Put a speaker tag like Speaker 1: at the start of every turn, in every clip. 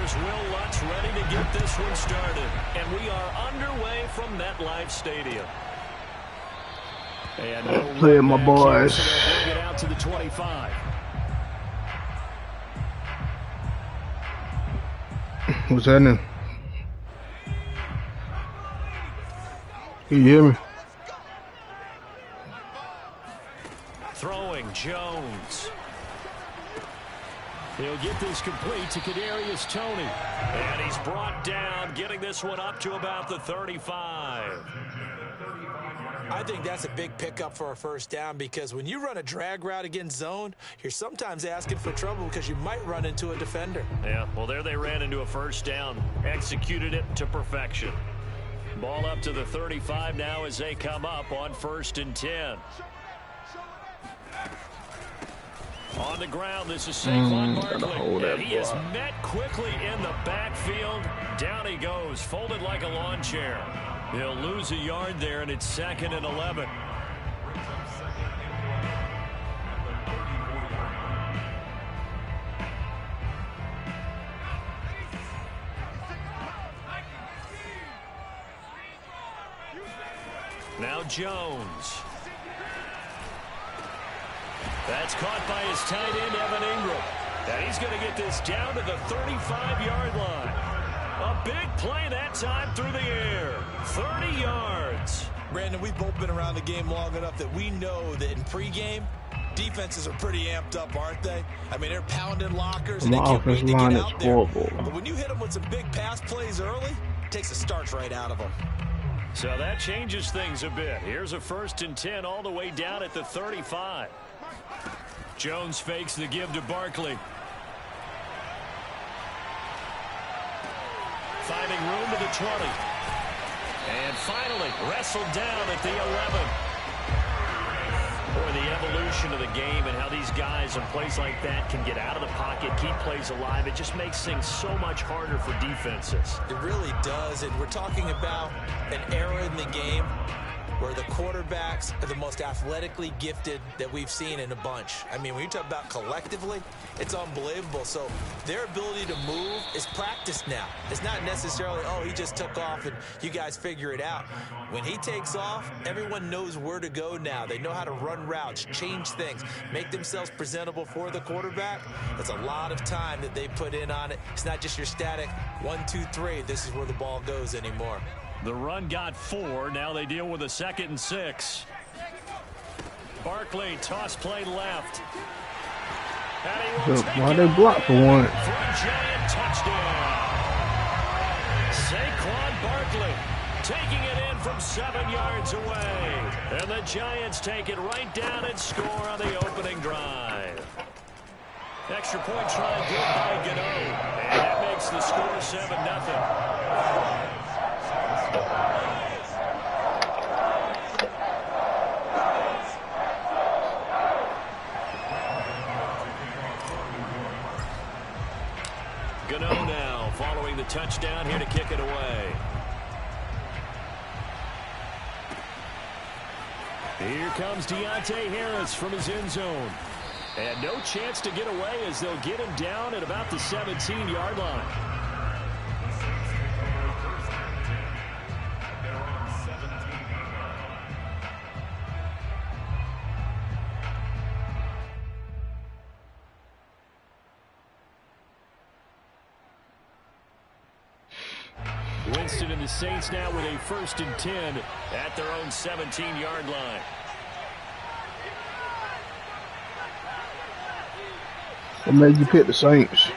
Speaker 1: here's Will Lutz ready to get this one started. And we are underway from MetLife Stadium. And no
Speaker 2: play my boys.
Speaker 1: So they'll bring it out to the 25.
Speaker 2: What's happening? Can you hear me?
Speaker 1: Throwing Jones. He'll get this complete to Kadarius Toney. And he's brought down, getting this one up to about the 35.
Speaker 3: I think that's a big pickup for a first down because when you run a drag route against zone, you're sometimes asking for trouble because you might run into a defender.
Speaker 1: Yeah, well, there they ran into a first down. Executed it to perfection. Ball up to the 35 now as they come up on 1st and 10. On the ground, this is Saquon Barkley. And he is met quickly in the backfield. Down he goes, folded like a lawn chair. He'll lose a yard there, and it's 2nd and 11. Now Jones. That's caught by his tight end, Evan Ingram. And he's going to get this down to the 35-yard line. A big play that time through the air. 30 yards.
Speaker 3: Brandon, we've both been around the game long enough that we know that in pregame, defenses are pretty amped up, aren't they? I mean, they're pounding lockers and they can't wait to get out there. But when you hit them with some big pass plays early, it takes the starch right out of them.
Speaker 1: So that changes things a bit. Here's a 1st and 10 all the way down at the 35. Jones fakes the give to Barkley. Finding room to the 20. And finally wrestled down at the 11. Boy, the evolution of the game and how these guys in plays like that can get out of the pocket, keep plays alive. It just makes things so much harder for defenses.
Speaker 3: It really does. And we're talking about an era in the game where the quarterbacks are the most athletically gifted that we've seen in a bunch. I mean, when you talk about collectively, it's unbelievable. So their ability to move is practiced now. It's not necessarily, oh, he just took off and you guys figure it out. When he takes off, everyone knows where to go now. They know how to run routes, change things, make themselves presentable for the quarterback. It's a lot of time that they put in on it. It's not just your static 1, 2, 3. This is where the ball goes anymore.
Speaker 1: The run got 4. Now they deal with a 2nd and 6. Barkley, toss play left.
Speaker 2: Why they block for one?
Speaker 1: For a giant touchdown. Saquon Barkley taking it in from 7 yards away. And the Giants take it right down and score on the opening drive. Extra point try good by Gano. And that makes the score 7-0. Gano now following the touchdown here to kick it away. Here comes Deontay Harris from his end zone. And no chance to get away as they'll get him down at about the 17-yard line. Winston and the Saints now with a 1st and 10 at their own 17-yard line.
Speaker 2: What made you pick the Saints?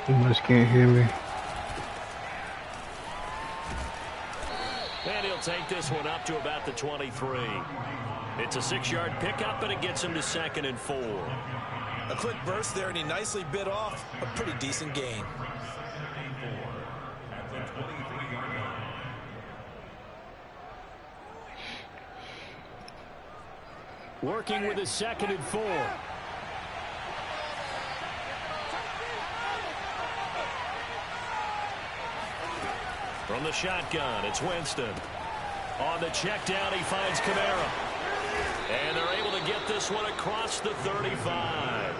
Speaker 2: You just can't hear me.
Speaker 1: And he'll take this one up to about the 23. It's a 6-yard pickup, and it gets him to 2nd and 4.
Speaker 3: A quick burst there, and he nicely bit off a pretty decent gain.
Speaker 1: Working with a 2nd and 4. From the shotgun, it's Winston. On the check down, he finds Kamara. And they're able to get this one across the 35.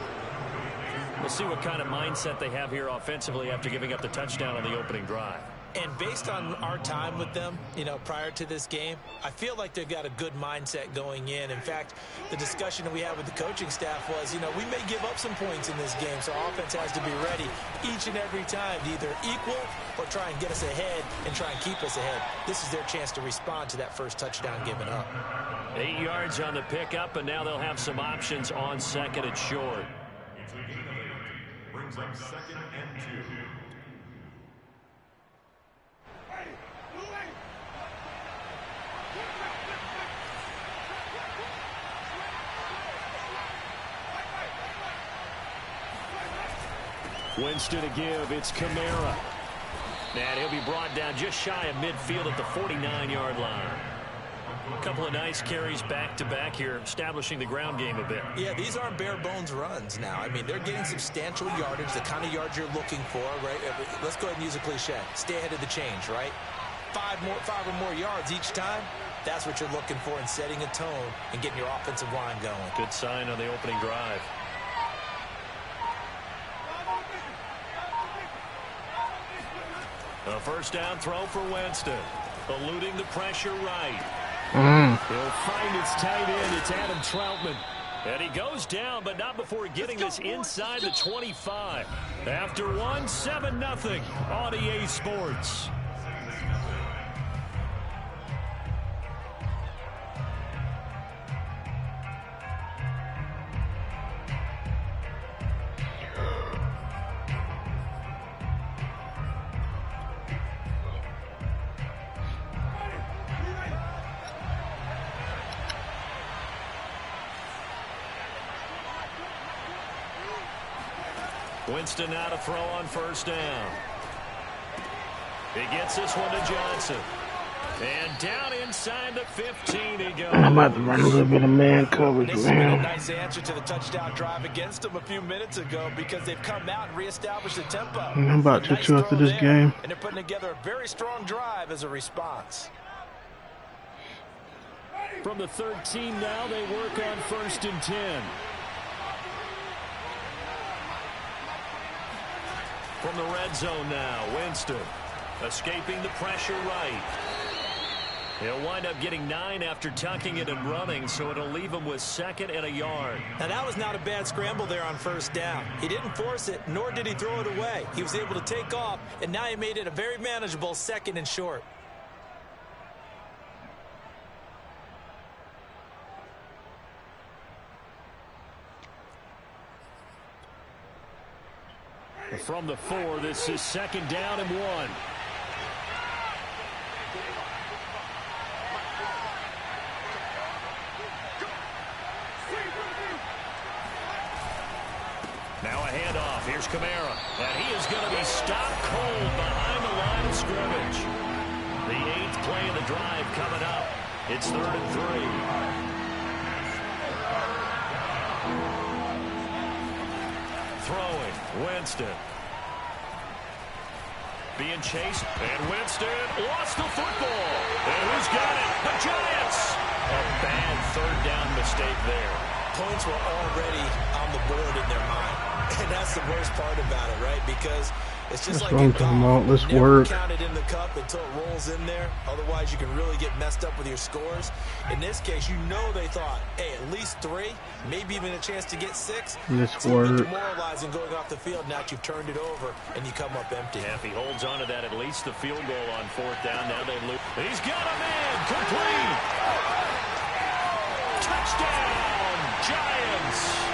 Speaker 1: We'll see what kind of mindset they have here offensively after giving up the touchdown on the opening drive.
Speaker 3: And based on our time with them, prior to this game, I feel like they've got a good mindset going in. In fact, the discussion that we had with the coaching staff was, we may give up some points in this game, so our offense has to be ready each and every time to either equal or try and get us ahead and try and keep us ahead. This is their chance to respond to that first touchdown given up.
Speaker 1: 8 yards on the pickup, and now they'll have some options on second and short.
Speaker 4: Brings up 2nd and 2.
Speaker 1: Winston to give. It's Kamara. And he'll be brought down just shy of midfield at the 49-yard line. A couple of nice carries back-to-back here, establishing the ground game a bit.
Speaker 3: Yeah, these aren't bare-bones runs now. I mean, they're getting substantial yardage, the kind of yards you're looking for, right? Let's go ahead and use a cliche. Stay ahead of the change, right? 5 or more yards each time. That's what you're looking for in setting a tone and getting your offensive line going.
Speaker 1: Good sign on the opening drive. A first down throw for Winston. Eluding the pressure right. He'll find his tight end. It's Adam Troutman. And he goes down, but not before getting this inside the 25. After one, 7-0 on EA Sports. Winston now to throw on first down. He gets this one to Johnson. And down inside the 15 he goes.
Speaker 2: I'm about to run a little bit of man coverage
Speaker 3: This
Speaker 2: with
Speaker 3: has been a
Speaker 2: him.
Speaker 3: nice answer to the touchdown drive against them a few minutes ago because they've come out and reestablished the tempo.
Speaker 2: I'm about to
Speaker 3: Nice
Speaker 2: chew after
Speaker 3: throw
Speaker 2: this
Speaker 3: there,
Speaker 2: game.
Speaker 3: And they're putting together a very strong drive as a response.
Speaker 1: From the 13 now, they work on 1st and 10. From the red zone now, Winston escaping the pressure right. He'll wind up getting 9 after tucking it and running, so it'll leave him with 2nd and a yard.
Speaker 3: Now, that was not a bad scramble there on first down. He didn't force it, nor did he throw it away. He was able to take off, and now he made it a very manageable 2nd and short.
Speaker 1: From the 4, this is 2nd down and 1. Now a handoff. Here's Kamara. And he is going to be stopped cold behind the line of scrimmage. The 8th play of the drive coming up. It's 3rd and 3. Throwing, Winston. Being chased, and Winston lost the football. And who's got it? The Giants. A bad 3rd down mistake there.
Speaker 3: Points were already on the board in their mind. And that's the worst part about it, right? Because it's just
Speaker 2: That's
Speaker 3: like
Speaker 2: what I'm
Speaker 3: in
Speaker 2: talking
Speaker 3: golf.
Speaker 2: about. Let's
Speaker 3: Never
Speaker 2: work.
Speaker 3: count it in the cup until it rolls in there. Otherwise, you can really get messed up with your scores. In this case, you know they thought, hey, at least 3, maybe even a chance to get 6.
Speaker 2: Let's
Speaker 3: It's a little bit
Speaker 2: work.
Speaker 3: demoralizing going off the field. Now that you've turned it over and you come up empty.
Speaker 1: Yeah, if he holds on to that, at least the field goal on 4th down. Now they lose. He's got a man. Complete. Touchdown, Giants.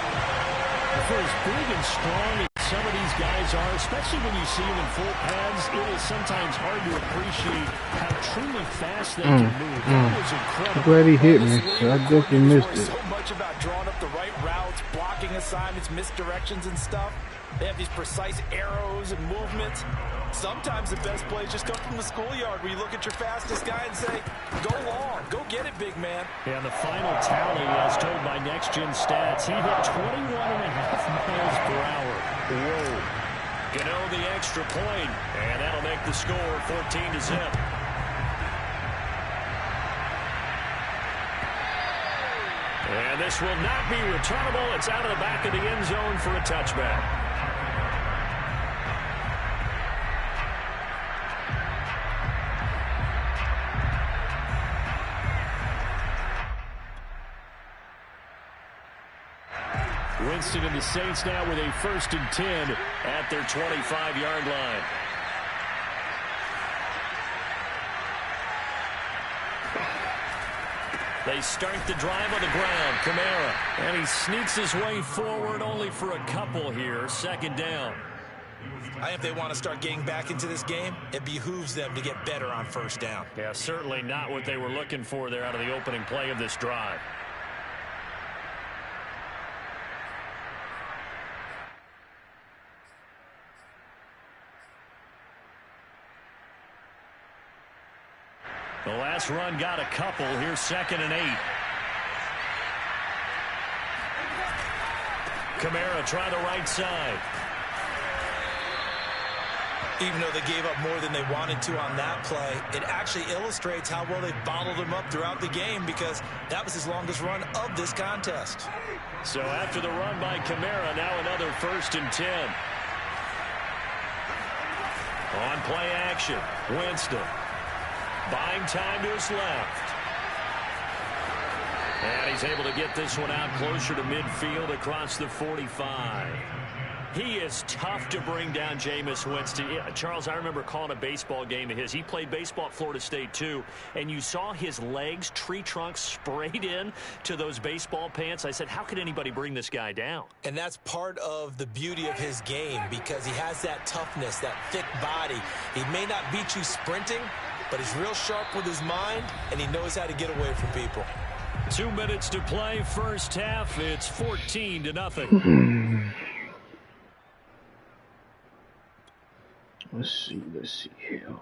Speaker 1: For as big and strong as some of these guys are, especially when you see them in full pads, it is sometimes hard to appreciate how truly fast they can move. That was incredible.
Speaker 2: I'm glad he hit me. I definitely missed it.
Speaker 3: So much about drawing up the right routes, blocking assignments, misdirections and stuff. They have these precise arrows and movements. Sometimes the best plays just come from the schoolyard where you look at your fastest guy and say, go long, go get it, big man.
Speaker 1: And the final tally, as told by Next Gen Stats, he hit 21.5 miles per hour. Whoa. Gano the extra point, and that'll make the score 14-0. And this will not be returnable. It's out of the back of the end zone for a touchback. Winston and the Saints now with a 1st and 10 at their 25-yard line. They start the drive on the ground. Kamara. And he sneaks his way forward only for a couple here. 2nd down.
Speaker 3: If they want to start getting back into this game, it behooves them to get better on 1st down.
Speaker 1: Yeah, certainly not what they were looking for there out of the opening play of this drive. The last run got a couple. Here's 2nd and 8. Kamara try the right side.
Speaker 3: Even though they gave up more than they wanted to on that play, it actually illustrates how well they bottled him up throughout the game because that was his longest run of this contest.
Speaker 1: So after the run by Kamara, now another 1st and 10. On play action, Winston. Buying time to his left. And he's able to get this one out closer to midfield across the 45. He is tough to bring down, Jameis Winston. Yeah, Charles, I remember calling a baseball game of his. He played baseball at Florida State, too. And you saw his legs, tree trunks sprayed in to those baseball pants. I said, how could anybody bring this guy down?
Speaker 3: And that's part of the beauty of his game because he has that toughness, that thick body. He may not beat you sprinting, but he's real sharp with his mind, and he knows how to get away from people.
Speaker 1: 2 minutes to play, 1st half. It's 14-0.
Speaker 2: Let's see here.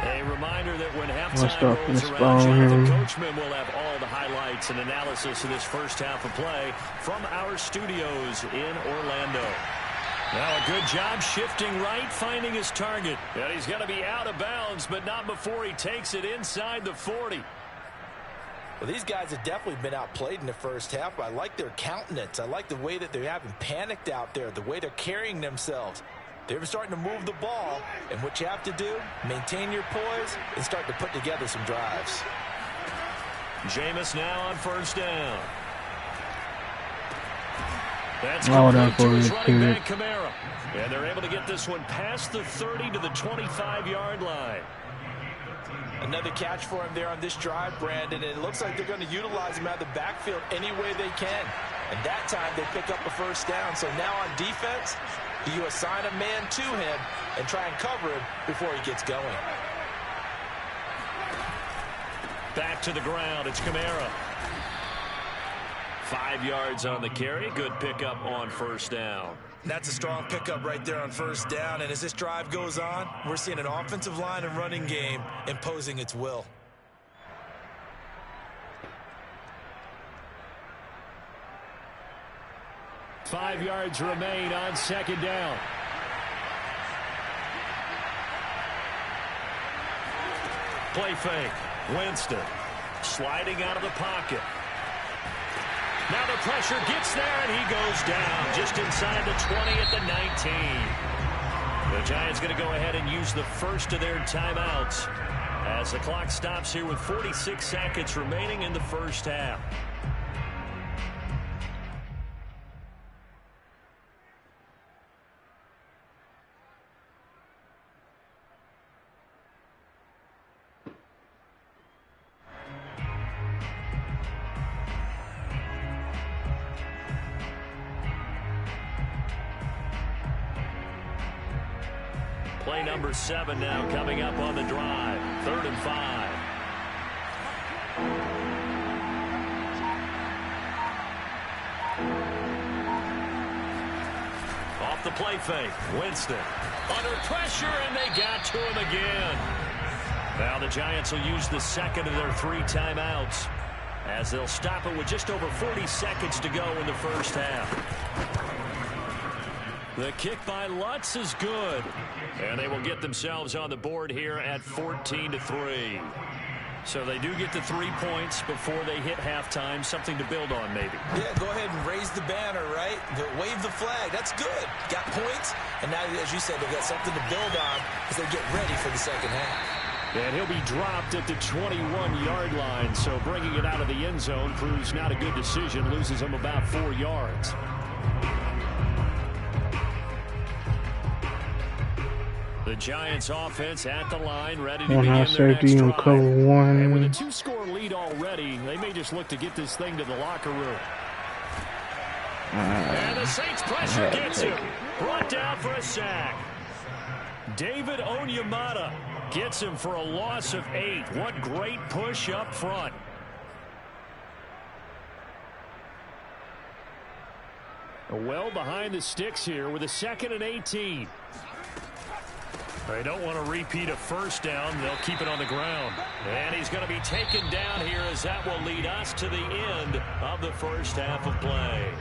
Speaker 1: A reminder that when halftime rolls around, Jonathan Coachman will have all the highlights and analysis of this 1st half of play from our studios in Orlando. Now a good job shifting right, finding his target. And he's going to be out of bounds, but not before he takes it inside the 40.
Speaker 3: Well, these guys have definitely been outplayed in the 1st half. I like their countenance. I like the way that they haven't panicked out there, the way they're carrying themselves. They're starting to move the ball, and what you have to do, maintain your poise and start to put together some drives.
Speaker 1: Jameis now on 1st down. That's complete to his running back, Kamara. And they're able to get this one past the 30 to the 25-yard line.
Speaker 3: Another catch for him there on this drive, Brandon, and it looks like they're going to utilize him out of the backfield any way they can. And that time they pick up a 1st down. So now on defense, you assign a man to him and try and cover him before he gets going.
Speaker 1: Back to the ground, it's Kamara. 5 yards on the carry. Good pickup on 1st down.
Speaker 3: That's a strong pickup right there on 1st down. And as this drive goes on, we're seeing an offensive line and running game imposing its will.
Speaker 1: Five yards remain on 2nd down. Play fake. Winston sliding out of the pocket. Now the pressure gets there, and he goes down just inside the 20 at the 19. The Giants going to go ahead and use the first of their timeouts as the clock stops here with 46 seconds remaining in the 1st half. Play number 7 now coming up on the drive. 3rd and 5. Off the play fake. Winston under pressure, and they got to him again. Now the Giants will use the 2nd of their 3 timeouts as they'll stop it with just over 40 seconds to go in the 1st half. The kick by Lutz is good. And they will get themselves on the board here at 14-3. So they do get the 3 points before they hit halftime. Something to build on, maybe.
Speaker 3: Yeah, go ahead and raise the banner, right? Wave the flag. That's good. Got points, and now, as you said, they've got something to build on as they get ready for the second half.
Speaker 1: And he'll be dropped at the 21-yard line, so bringing it out of the end zone proves not a good decision. Loses him about 4 yards. The Giants offense at the line, ready to begin their next drive. And with a 2-score lead already, they may just look to get this thing to the locker room. And the Saints pressure gets him. Brought down for a sack. David Onyemata gets him for a loss of 8. What great push up front. Well behind the sticks here with a 2nd and 18. They don't want to repeat a first down. They'll keep it on the ground. And he's going to be taken down here as that will lead us to the end of the first half of play.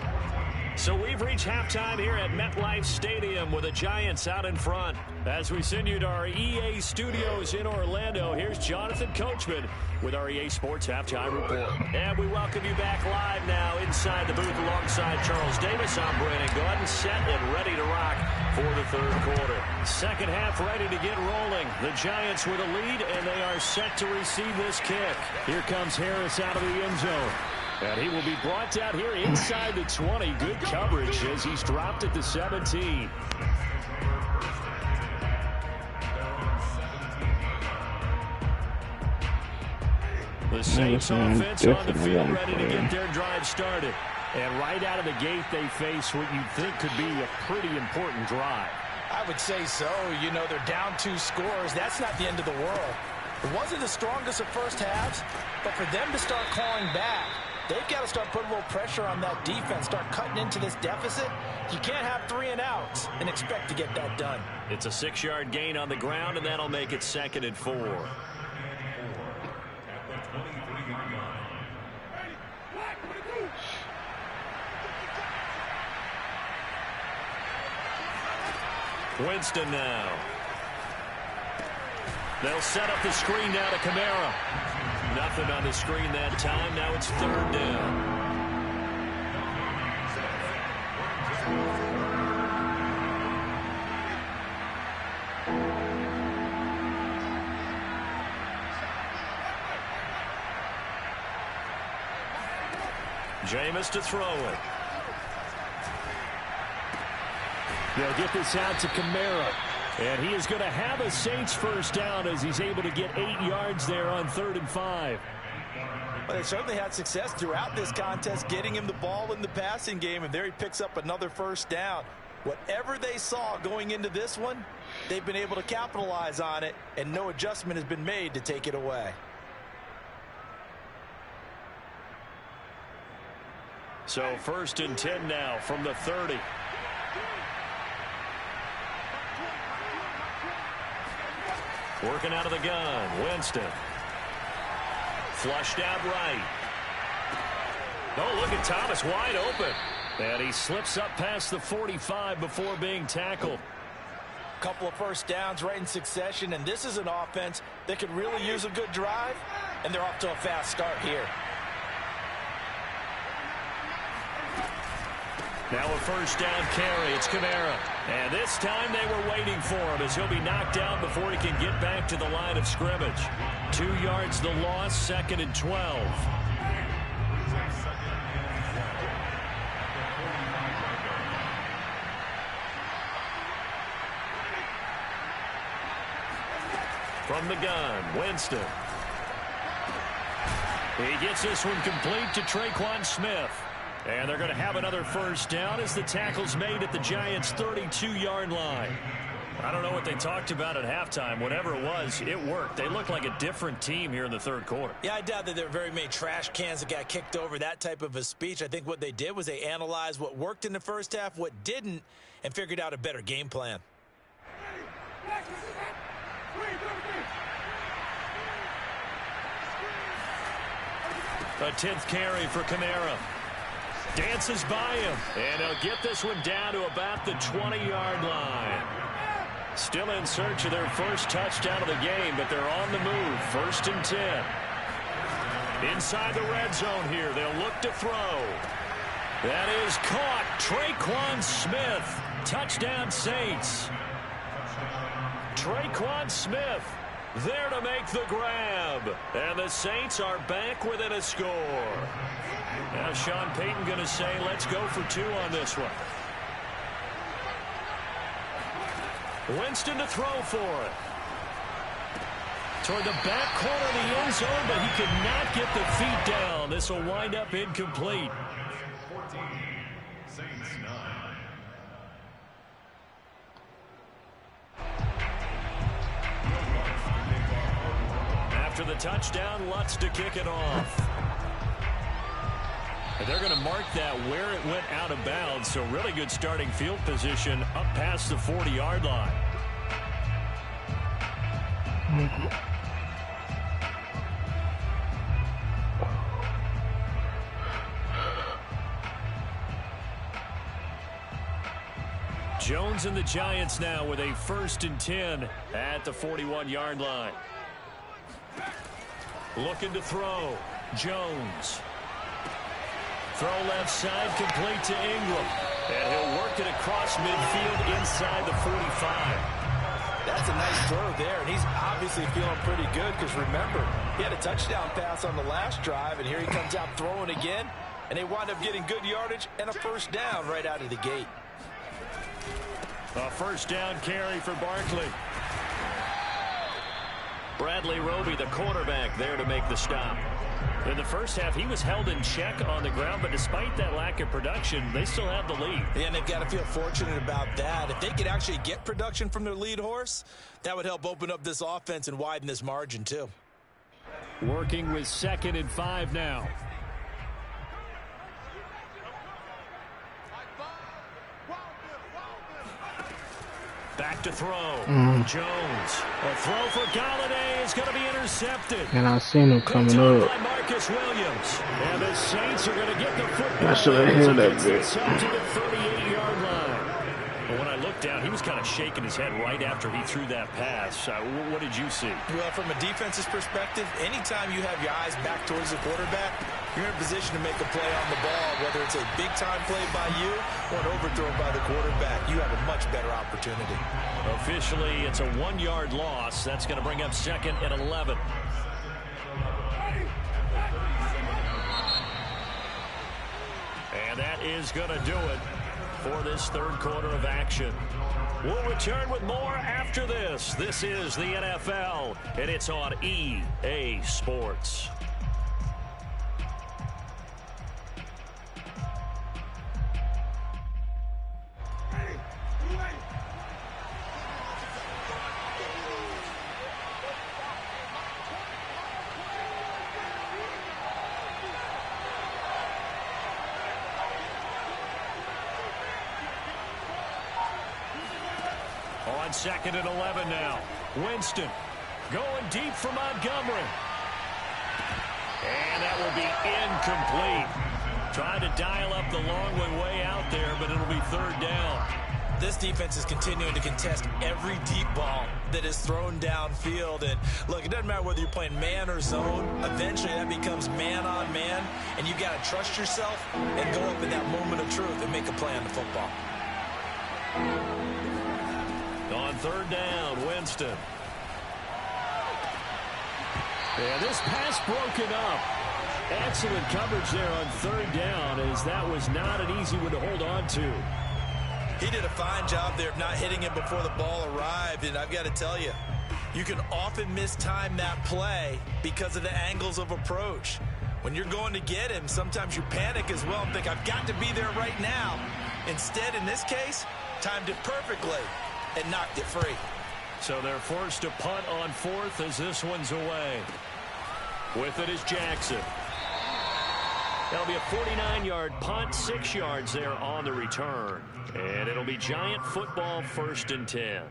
Speaker 1: So we've reached halftime here at MetLife Stadium with the Giants out in front. As we send you to our EA studios in Orlando, here's Jonathan Coachman with our EA Sports Halftime Report. And we welcome you back live now inside the booth alongside Charles Davis. I'm Brandon Gordon, set and ready to rock for the third quarter. Second half ready to get rolling. The Giants with a lead, and they are set to receive this kick. Here comes Harris out of the end zone. And he will be brought down here inside the 20. Good coverage as he's dropped at the 17. The Saints offense on the field ready to get their drive started. And right out of the gate, they face what you'd think could be a pretty important drive.
Speaker 3: I would say so. You know, they're down 2 scores. That's not the end of the world. It wasn't the strongest of first halves, but for them to start clawing back, they've got to start putting a little pressure on that defense, start cutting into this deficit. You can't have 3 and outs and expect to get that done.
Speaker 1: It's a 6-yard gain on the ground, and that'll make it 2nd and 4. Winston now. They'll set up the screen now to Kamara. Nothing on the screen that time. Now it's 3rd down. Jameis to throw it. They'll get this out to Kamara. And he is going to have a Saints first down as he's able to get 8 yards there on 3rd and 5.
Speaker 3: Well, they certainly had success throughout this contest getting him the ball in the passing game, and there he picks up another first down. Whatever they saw going into this one, they've been able to capitalize on it, and no adjustment has been made to take it away.
Speaker 1: So 1st and 10 now from the 30. Working out of the gun, Winston. Flushed out right. Oh, look at Thomas wide open. And he slips up past the 45 before being tackled.
Speaker 3: Couple of first downs right in succession, and this is an offense that could really use a good drive, and they're off to a fast start here.
Speaker 1: Now a first down carry. It's Kamara. And this time they were waiting for him as he'll be knocked down before he can get back to the line of scrimmage. 2 yards the loss, 2nd and 12. From the gun, Winston. He gets this one complete to Traquan Smith. And they're going to have another first down as the tackle's made at the Giants' 32-yard line. I don't know what they talked about at halftime. Whatever it was, it worked. They look like a different team here in the third quarter.
Speaker 3: Yeah, I doubt that there are very many trash cans that got kicked over, that type of a speech. I think what they did was they analyzed what worked in the first half, what didn't, and figured out a better game plan.
Speaker 1: A 10th carry for Kamara. Dances by him, and he'll get this one down to about the 20-yard line. Still in search of their first touchdown of the game, but they're on the move. 1st and 10. Inside the red zone here, they'll look to throw. That is caught. Traquan Smith. Touchdown, Saints. Traquan Smith there to make the grab. And the Saints are back within a score. Now Sean Payton going to say, let's go for 2 on this one. Winston to throw for it. Toward the back corner of the end zone, but he could not get the feet down. This will wind up incomplete.
Speaker 4: 14, Saints 9.
Speaker 1: After the touchdown, Lutz to kick it off. And they're going to mark that where it went out of bounds, so really good starting field position up past the 40-yard line. Jones and the Giants now with a 1st and 10 at the 41-yard line. Looking to throw. Jones. Throw left side, complete to Ingram. And he'll work it across midfield inside the 45.
Speaker 3: That's a nice throw there, and he's obviously feeling pretty good because, remember, he had a touchdown pass on the last drive, and here he comes out throwing again, and they wind up getting good yardage and a 1st down right out of the gate.
Speaker 1: A 1st down carry for Barkley. Bradley Roby, the quarterback, there to make the stop. In the first half, he was held in check on the ground, but despite that lack of production, they still have the lead.
Speaker 3: Yeah, and they've got to feel fortunate about that. If they could actually get production from their lead horse, that would help open up this offense and widen this margin, too.
Speaker 1: Working with 2nd and 5 now. Back to throw. Jones. A throw for Galladay is going to be intercepted.
Speaker 2: And I seen him coming up.
Speaker 1: By Marcus Williams. And the Saints are going to get the football.
Speaker 2: I should have held that bit.
Speaker 1: To the 38-yard line. But when I looked down, he was kind of shaking his head right after he threw that pass. What did you see?
Speaker 3: Well, from a defense's perspective, anytime you have your eyes back towards the quarterback, you're in a position to make a play on the ball, whether it's a big-time play by you or an overthrow by the quarterback. You have a much better opportunity.
Speaker 1: Officially, it's a 1-yard loss. That's going to bring up 2nd and 11. And that is going to do it for this 3rd quarter of action. We'll return with more after this. This is the NFL, and it's on EA Sports. On 2nd and 11 now. Winston going deep for Montgomery. And that will be incomplete. Trying to dial up the long way out there, but it'll be 3rd down.
Speaker 3: This defense is continuing to contest every deep ball that is thrown downfield. And look, it doesn't matter whether you're playing man or zone. Eventually that becomes man on man, and you got to trust yourself and go up in that moment of truth and make a play on the football.
Speaker 1: On 3rd down, Winston. And this pass broken up. Excellent coverage there on 3rd down, as that was not an easy one to hold on to.
Speaker 3: He did a fine job there of not hitting him before the ball arrived, and I've got to tell you, you can often mistime that play because of the angles of approach. When you're going to get him, sometimes you panic as well and think, I've got to be there right now. Instead, in this case, timed it perfectly and knocked it free.
Speaker 1: So they're forced to punt on 4th as this one's away. With it is Jackson. That'll be a 49-yard punt, 6 yards there on the return. And it'll be Giant football, 1st and 10.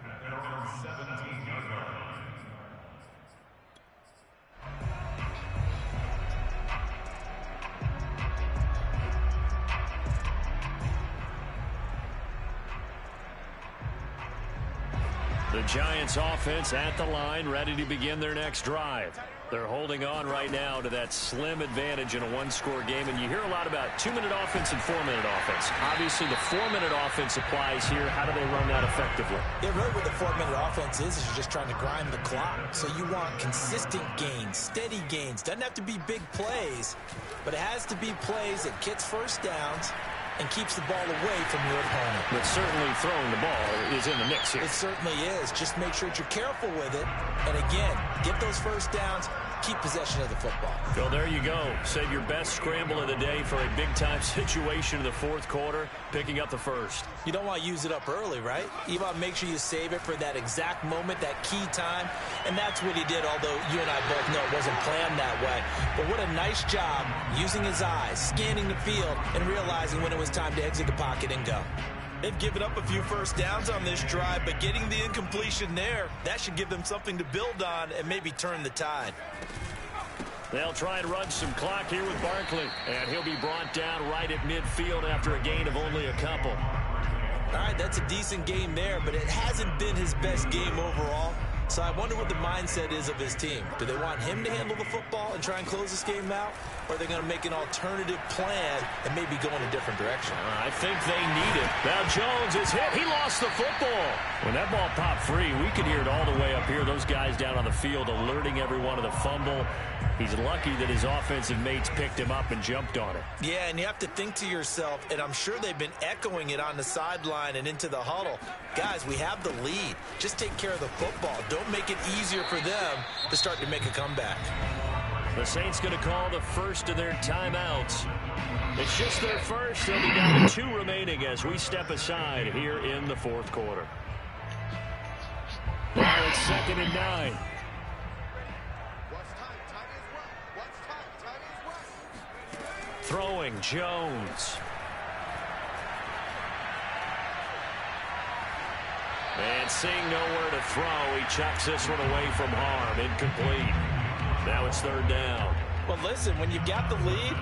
Speaker 1: The Giants offense at the line, ready to begin their next drive. They're holding on right now to that slim advantage in a one-score game, and you hear a lot about 2-minute offense and 4-minute offense. Obviously, the 4-minute offense applies here. How do they run that effectively?
Speaker 3: Yeah, really what the 4-minute offense is you're just trying to grind the clock. So you want consistent gains, steady gains. Doesn't have to be big plays, but it has to be plays that gets first downs and keeps the ball away from your opponent.
Speaker 1: But certainly throwing the ball is in the mix here.
Speaker 3: It certainly is. Just make sure that you're careful with it. And again, get those first downs, keep possession of the football.
Speaker 1: Well, there you go. Save your best scramble of the day for a big-time situation in the fourth quarter, picking up the first.
Speaker 3: You don't want to use it up early, right? You want to make sure you save it for that exact moment, that key time. And that's what he did, although you and I both know it wasn't planned that way. But what a nice job using his eyes, scanning the field, and realizing when it was time to exit the pocket and go. They've given up a few first downs on this drive, but getting the incompletion there, that should give them something to build on and maybe turn the tide.
Speaker 1: They'll try and run some clock here with Barkley, and he'll be brought down right at midfield after a gain of only a couple.
Speaker 3: All right, that's a decent game there, but it hasn't been his best game overall. So I wonder what the mindset is of his team. Do they want him to handle the football and try and close this game out? Or are they going to make an alternative plan and maybe go in a different direction?
Speaker 1: I think they need it. Now Jones is hit. He lost the football. When that ball popped free, we could hear it all the way up here. Those guys down on the field alerting everyone of the fumble. He's lucky that his offensive mates picked him up and jumped on it.
Speaker 3: Yeah, and you have to think to yourself, and I'm sure they've been echoing it on the sideline and into the huddle. Guys, we have the lead. Just take care of the football. Don't make it easier for them to start to make a comeback.
Speaker 1: The Saints going to call the first of their timeouts. It's just their first. They'll be down to 2 remaining as we step aside here in the fourth quarter. Now it's 2nd and 9. Throwing Jones. And seeing nowhere to throw, he chucks this one away from harm. Incomplete. Now it's 3rd down.
Speaker 3: Well, listen, when you've got the lead,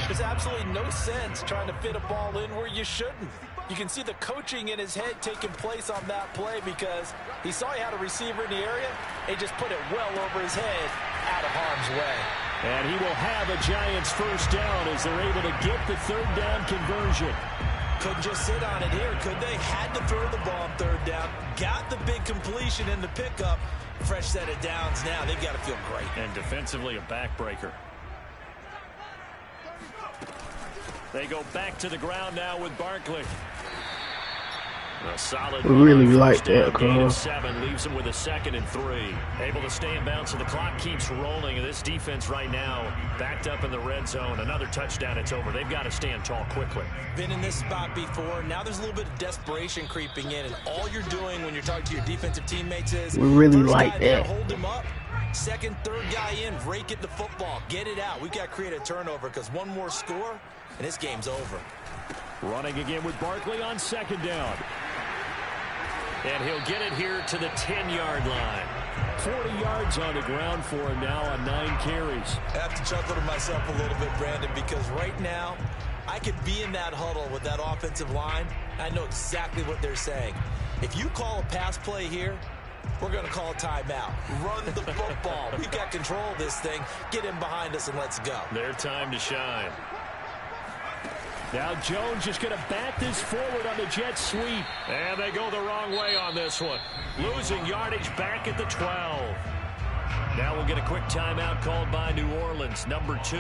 Speaker 3: there's absolutely no sense trying to fit a ball in where you shouldn't. You can see the coaching in his head taking place on that play because he saw he had a receiver in the area. He just put it well over his head out of harm's way.
Speaker 1: And he will have a Giants first down as they're able to get the 3rd down conversion.
Speaker 3: Couldn't just sit on it here, could they? Had to throw the ball on 3rd down. Got the big completion in the pickup. Fresh set of downs now. They've got to feel great.
Speaker 1: And defensively, a backbreaker. They go back to the ground now with Barkley. A solid
Speaker 2: really like that, Carl.
Speaker 1: 7 leaves him with a 2nd and 3. Able to stay in bounds, so the clock keeps rolling. And this defense right now backed up in the red zone. Another touchdown, it's over. They've got to stand tall quickly.
Speaker 3: Been in this spot before. Now there's a little bit of desperation creeping in. And all you're doing when you're talking to your defensive teammates is
Speaker 2: we really
Speaker 3: first
Speaker 2: like
Speaker 3: guy there,
Speaker 2: that.
Speaker 3: hold him up. 2nd, 3rd guy in, rake it the football. Get it out. We've got to create a turnover because one more score and this game's over.
Speaker 1: Running again with Barkley on 2nd down. And he'll get it here to the 10-yard line. 40 yards on the ground for him now on 9 carries.
Speaker 3: I have to chuckle to myself a little bit, Brandon, because right now I could be in that huddle with that offensive line. I know exactly what they're saying. If you call a pass play here, we're going to call a timeout. Run the football. We've got control of this thing. Get in behind us and let's go.
Speaker 1: Their time to shine. Now Jones just going to bat this forward on the jet sweep. And they go the wrong way on this one. Losing yardage back at the 12. Now we'll get a quick timeout called by New Orleans, number 2.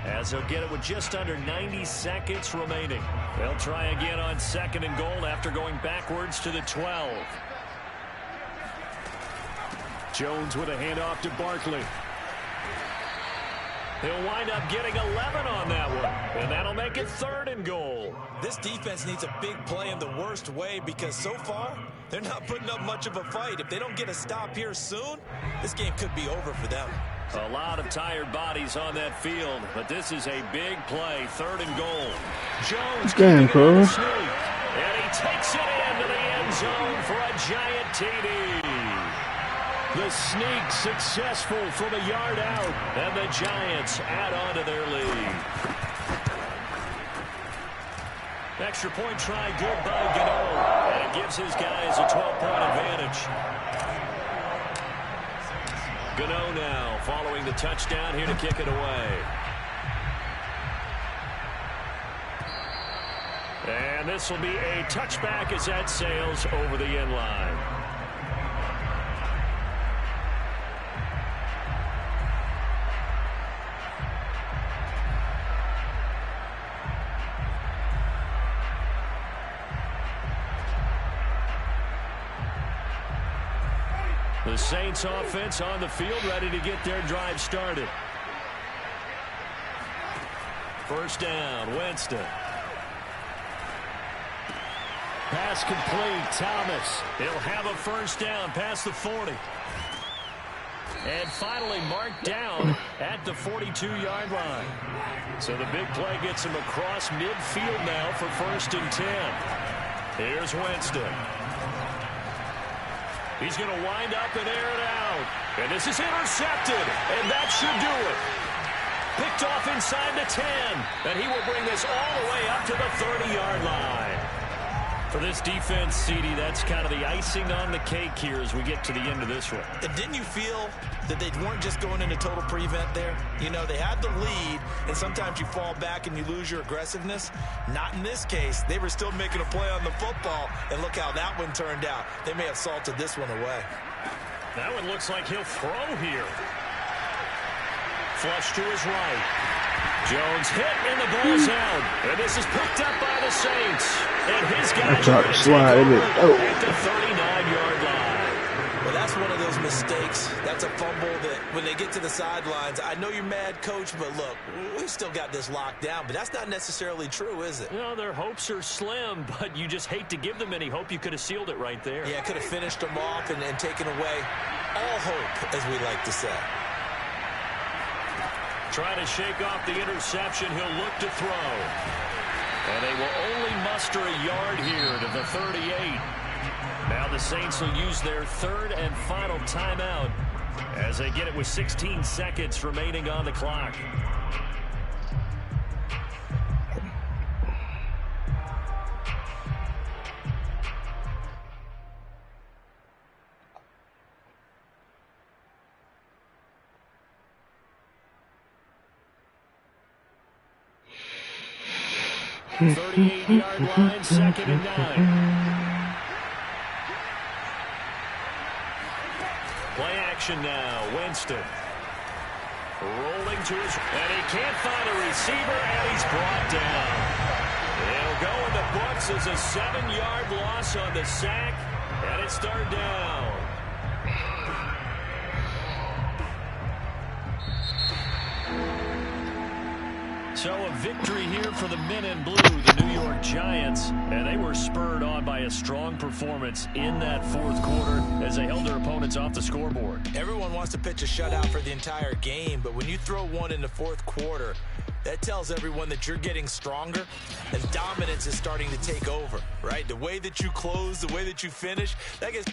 Speaker 1: As they'll get it with just under 90 seconds remaining. They'll try again on 2nd and goal after going backwards to the 12. Jones with a handoff to Barkley. He'll wind up getting 11 on that one, and that'll make it 3rd and goal.
Speaker 3: This defense needs a big play in the worst way because so far, they're not putting up much of a fight. If they don't get a stop here soon, this game could be over for them.
Speaker 1: A lot of tired bodies on that field, but this is a big play, 3rd and goal. Jones
Speaker 2: Damn, Carl.
Speaker 1: and he takes it into the end zone for a giant TD. The sneak successful from a yard out, and the Giants add on to their lead. Extra point try good by Gano. That gives his guys a 12-point advantage. Gano now following the touchdown here to kick it away. And this will be a touchback as that sails over the end line. The Saints offense on the field, ready to get their drive started. First down, Winston. Pass complete, Thomas. He'll have a first down past the 40. And finally marked down at the 42-yard line. So the big play gets him across midfield now for 1st and 10. Here's Winston. He's going to wind up and air it out. And this is intercepted. And that should do it. Picked off inside the 10. And he will bring this all the way up to the 30-yard line. For this defense, CD, that's kind of the icing on the cake here as we get to the end of this one.
Speaker 3: And didn't you feel that they weren't just going into total prevent there? You know, they had the lead, and sometimes you fall back and you lose your aggressiveness. Not in this case. They were still making a play on the football, and look how that one turned out. They may have salted this one away.
Speaker 1: That one looks like he'll throw here. Flush to his right. Jones hit, and the ball's out. And this is picked up by the Saints. And his guys are going to
Speaker 2: slide
Speaker 1: take
Speaker 2: it.
Speaker 1: over at the 39-yard line.
Speaker 3: Well, that's one of those mistakes. That's a fumble that when they get to the sidelines, I know you're mad, Coach, but look, we've still got this locked down. But that's not necessarily true, is it?
Speaker 1: No, their hopes are slim, but you just hate to give them any hope. You could have sealed it right there.
Speaker 3: Yeah, could have finished them off and taken away all hope, as we like to say.
Speaker 1: Trying to shake off the interception. He'll look to throw. And they will only muster a yard here to the 38. Now the Saints will use their 3rd and final timeout as they get it with 16 seconds remaining on the clock.
Speaker 2: Hmm.
Speaker 1: 38-yard line, 2nd and 9. Play action now, Winston. Rolling to his, and he can't find a receiver, and he's brought down. It'll go in the books as a 7-yard loss on the sack, and it's 3rd down. So a victory here for the men in blue, the New York Giants, and they were spurred on by a strong performance in that 4th quarter as they held their opponents off the scoreboard.
Speaker 3: Everyone wants to pitch a shutout for the entire game, but when you throw one in the 4th quarter, that tells everyone that you're getting stronger and dominance is starting to take over, right? The way that you close, the way that you finish, that gets...